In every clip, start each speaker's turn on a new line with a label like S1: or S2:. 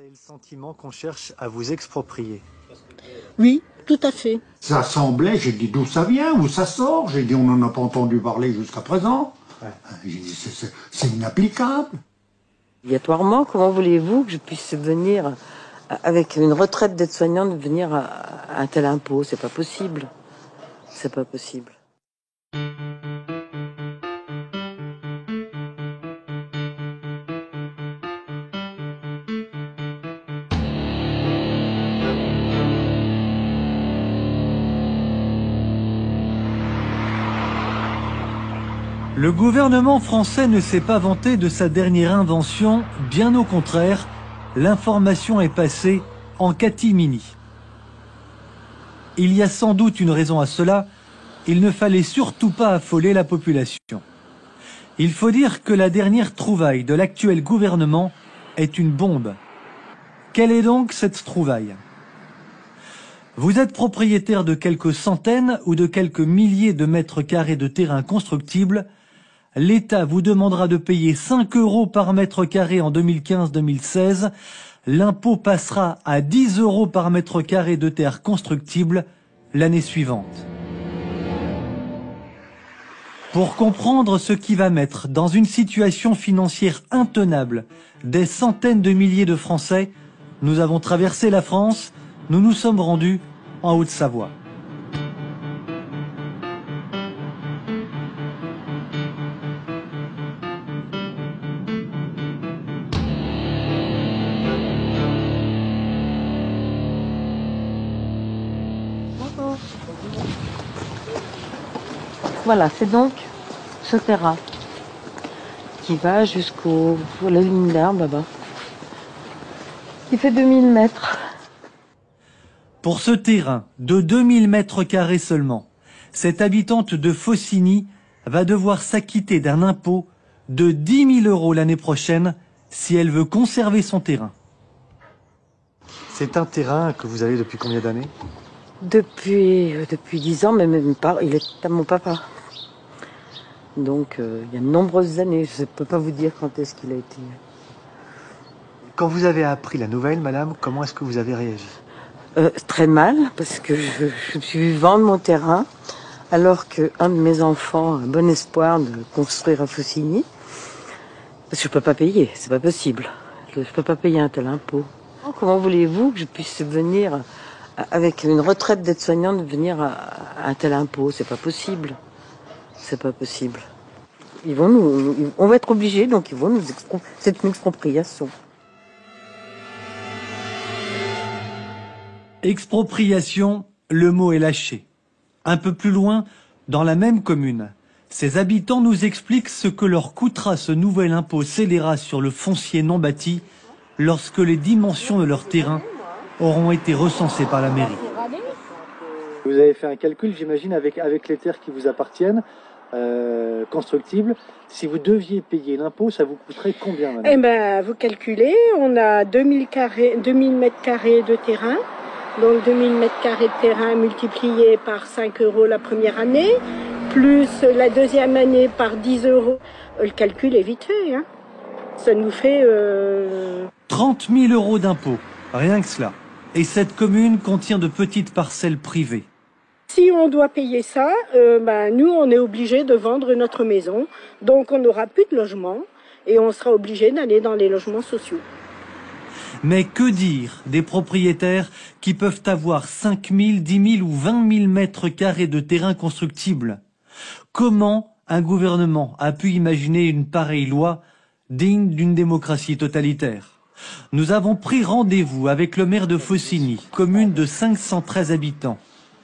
S1: avez le sentiment qu'on cherche à vous exproprier?
S2: Oui, tout à fait.
S3: Ça semblait, j'ai dit d'où ça vient, où ça sort, j'ai dit on n'en a pas entendu parler jusqu'à présent. Ouais. J'ai dit c'est inapplicable.
S4: Obligatoirement, comment voulez-vous que je puisse venir, avec une retraite d'aide-soignante, venir à un tel impôt? C'est pas possible. C'est pas possible.
S1: Le gouvernement français ne s'est pas vanté de sa dernière invention, bien au contraire, l'information est passée en catimini. Il y a sans doute une raison à cela, il ne fallait surtout pas affoler la population. Il faut dire que la dernière trouvaille de l'actuel gouvernement est une bombe. Quelle est donc cette trouvaille? Vous êtes propriétaire de quelques centaines ou de quelques milliers de mètres carrés de terrain constructible. L'État vous demandera de payer 5 € par mètre carré en 2015-2016. L'impôt passera à 10 € par mètre carré de terre constructible l'année suivante. Pour comprendre ce qui va mettre dans une situation financière intenable des centaines de milliers de Français, nous avons traversé la France, nous nous sommes rendus en Haute-Savoie.
S4: Voilà, c'est donc ce terrain qui va jusqu'au la ligne d'herbe là-bas, qui fait 2000 mètres.
S1: Pour ce terrain de 2000 mètres carrés seulement, cette habitante de Faucigny va devoir s'acquitter d'un impôt de 10 000 € l'année prochaine si elle veut conserver son terrain. C'est un terrain que vous avez depuis combien d'années?
S4: Depuis 10 ans, mais même pas, il est à mon papa. Donc il y a de nombreuses années, je ne peux pas vous dire quand est-ce qu'il a été.
S1: Quand vous avez appris la nouvelle, madame, comment est-ce que vous avez réagi?
S4: Très mal, parce que je me suis vu vendre mon terrain, alors qu'un de mes enfants a bon espoir de construire à Faucigny. Parce que je ne peux pas payer, c'est pas possible. Je ne peux pas payer un tel impôt. Comment voulez-vous que je puisse venir, avec une retraite d'aide-soignante, venir à un tel impôt? C'est pas possible. C'est pas possible. On va être obligés, donc ils vont nous exproprier. C'est une expropriation.
S1: Expropriation, le mot est lâché. Un peu plus loin, dans la même commune, ces habitants nous expliquent ce que leur coûtera ce nouvel impôt scélérat sur le foncier non bâti lorsque les dimensions de leur terrain auront été recensées par la mairie. Vous avez fait un calcul, j'imagine, avec les terres qui vous appartiennent, constructibles. Si vous deviez payer l'impôt, ça vous coûterait combien, madame?
S2: Eh ben, vous calculez, on a 2000 mètres carrés de terrain. Donc 2000 mètres carrés de terrain multiplié par 5 € la première année, plus la deuxième année par 10 €. Le calcul est vite fait, hein. Ça nous fait...
S1: 30 000 € d'impôts, rien que cela. Et cette commune contient de petites parcelles privées.
S2: Si on doit payer ça, nous on est obligé de vendre notre maison, donc on n'aura plus de logement et on sera obligé d'aller dans les logements sociaux.
S1: Mais que dire des propriétaires qui peuvent avoir 5 000, 10 000 ou 20 000 mètres carrés de terrain constructible? Comment un gouvernement a pu imaginer une pareille loi digne d'une démocratie totalitaire? Nous avons pris rendez-vous avec le maire de Faucigny, commune de 513 habitants.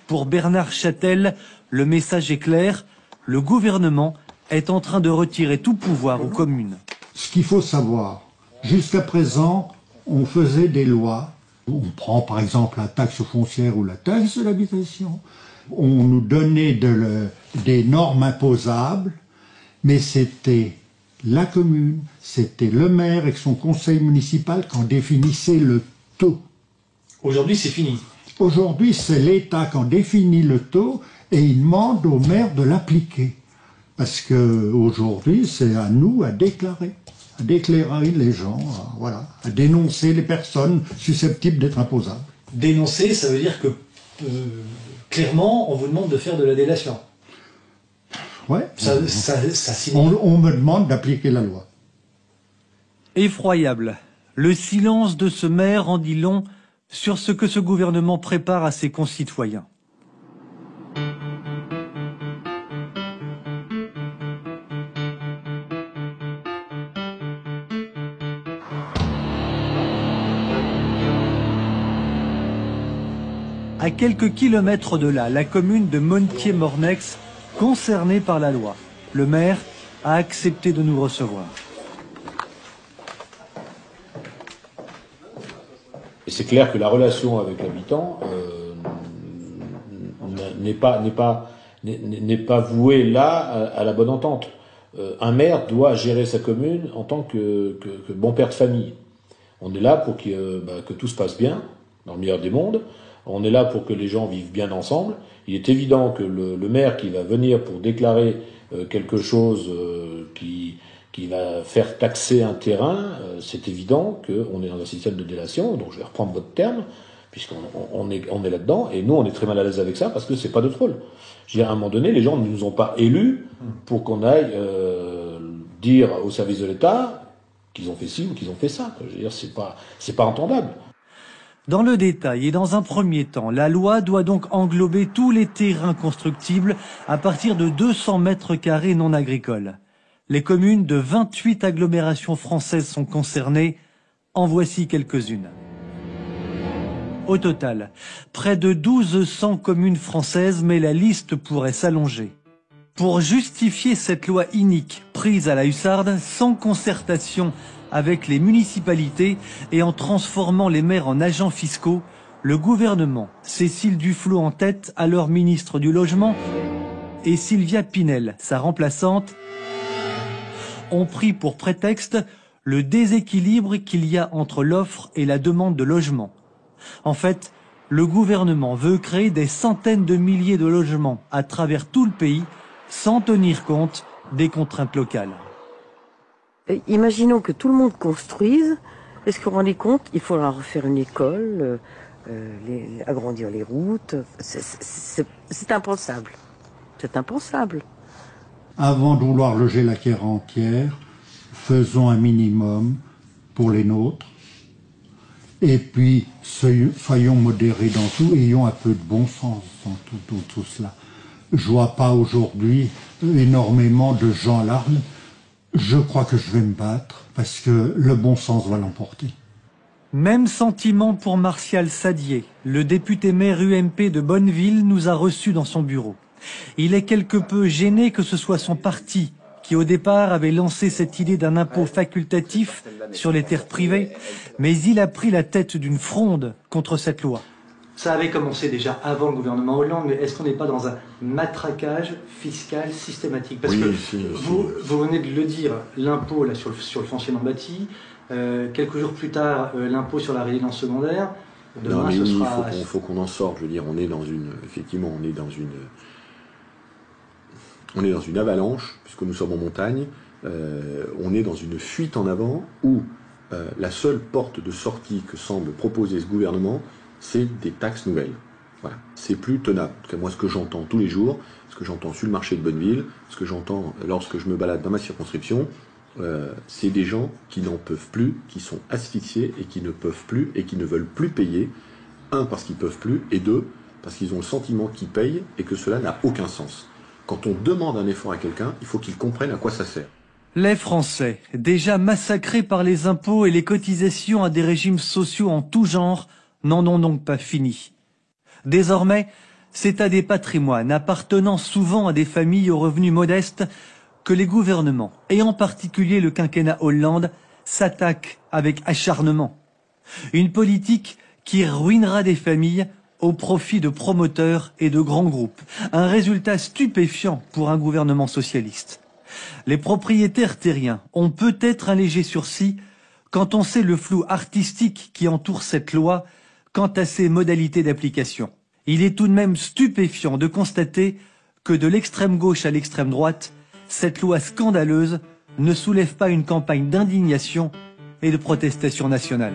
S1: Pour Bernard Châtel, le message est clair, le gouvernement est en train de retirer tout pouvoir aux communes.
S3: Ce qu'il faut savoir, jusqu'à présent, on faisait des lois. On prend par exemple la taxe foncière ou la taxe de l'habitation. On nous donnait des normes imposables, mais c'était la commune, c'était le maire avec son conseil municipal qui en définissait le taux.
S1: Aujourd'hui, c'est fini.
S3: Aujourd'hui, c'est l'État qui en définit le taux et il demande au maire de l'appliquer. Parce qu'aujourd'hui, c'est à nous à déclarer. d'éclairer les gens, voilà, à dénoncer les personnes susceptibles d'être imposables.
S1: Dénoncer, ça veut dire que, clairement, on vous demande de faire de la délation.
S3: Ouais.
S1: Ça signifie...
S3: On me demande d'appliquer la loi.
S1: Effroyable. Le silence de ce maire en dit long sur ce que ce gouvernement prépare à ses concitoyens. À quelques kilomètres de là, la commune de Montier-Mornex, concernée par la loi. Le maire a accepté de nous recevoir.
S5: Et c'est clair que la relation avec l'habitant n'est pas vouée là à la bonne entente. Un maire doit gérer sa commune en tant que bon père de famille. On est là pour que tout se passe bien, dans le meilleur des mondes. On est là pour que les gens vivent bien ensemble. Il est évident que le maire qui va venir pour déclarer quelque chose qui va faire taxer un terrain, c'est évident qu'on est dans un système de délation, donc je vais reprendre votre terme, puisqu'on est là-dedans, et nous on est très mal à l'aise avec ça, parce que c'est pas notre rôle. Je veux dire, à un moment donné, les gens ne nous ont pas élus pour qu'on aille dire au service de l'État qu'ils ont fait ci ou qu'ils ont fait ça. Je veux dire, c'est pas entendable.
S1: Dans le détail et dans un premier temps, la loi doit donc englober tous les terrains constructibles à partir de 200 mètres carrés non agricoles. Les communes de 28 agglomérations françaises sont concernées. En voici quelques-unes. Au total, près de 1200 communes françaises, mais la liste pourrait s'allonger. Pour justifier cette loi inique, prise à la hussarde, sans concertation avec les municipalités et en transformant les maires en agents fiscaux, le gouvernement, Cécile Duflot en tête, alors ministre du Logement, et Sylvia Pinel, sa remplaçante, ont pris pour prétexte le déséquilibre qu'il y a entre l'offre et la demande de logement. En fait, le gouvernement veut créer des centaines de milliers de logements à travers tout le pays sans tenir compte des contraintes locales.
S4: Imaginons que tout le monde construise. Est-ce que vous vous rendez compte? Il faudra refaire une école, agrandir les routes. C'est impensable. C'est impensable.
S3: Avant de vouloir loger la terre entière, faisons un minimum pour les nôtres. Et puis, soyons modérés dans tout, ayons un peu de bon sens dans tout cela. Je vois pas aujourd'hui énormément de gens à l'arme. Je crois que je vais me battre parce que le bon sens va l'emporter.
S1: Même sentiment pour Martial Sadier. Le député maire UMP de Bonneville nous a reçus dans son bureau. Il est quelque peu gêné que ce soit son parti qui au départ avait lancé cette idée d'un impôt facultatif sur les terres privées, mais il a pris la tête d'une fronde contre cette loi. Ça avait commencé déjà avant le gouvernement Hollande, mais est-ce qu'on n'est pas dans un matraquage fiscal systématique? Parce que vous venez de le dire, l'impôt là sur le foncier non bâti, quelques jours plus tard, l'impôt sur la résidence secondaire. Demain,
S6: non, mais
S1: ce
S6: oui,
S1: sera...
S6: il faut qu'on en sorte. Je veux dire, on est dans une avalanche, puisque nous sommes en montagne. On est dans une fuite en avant où la seule porte de sortie que semble proposer ce gouvernement, c'est des taxes nouvelles. Voilà. C'est plus tenable. En tout cas, moi, ce que j'entends tous les jours, ce que j'entends sur le marché de Bonneville, ce que j'entends lorsque je me balade dans ma circonscription, c'est des gens qui n'en peuvent plus, qui sont asphyxiés et qui ne peuvent plus et qui ne veulent plus payer. Un, parce qu'ils peuvent plus, et deux, parce qu'ils ont le sentiment qu'ils payent et que cela n'a aucun sens. Quand on demande un effort à quelqu'un, il faut qu'il comprenne à quoi ça sert.
S1: Les Français, déjà massacrés par les impôts et les cotisations à des régimes sociaux en tout genre, n'en ont donc pas fini. Désormais, c'est à des patrimoines appartenant souvent à des familles aux revenus modestes que les gouvernements, et en particulier le quinquennat Hollande, s'attaquent avec acharnement. Une politique qui ruinera des familles au profit de promoteurs et de grands groupes. Un résultat stupéfiant pour un gouvernement socialiste. Les propriétaires terriens ont peut-être un léger sursis quand on sait le flou artistique qui entoure cette loi quant à ses modalités d'application. Il est tout de même stupéfiant de constater que de l'extrême gauche à l'extrême droite, cette loi scandaleuse ne soulève pas une campagne d'indignation et de protestation nationale.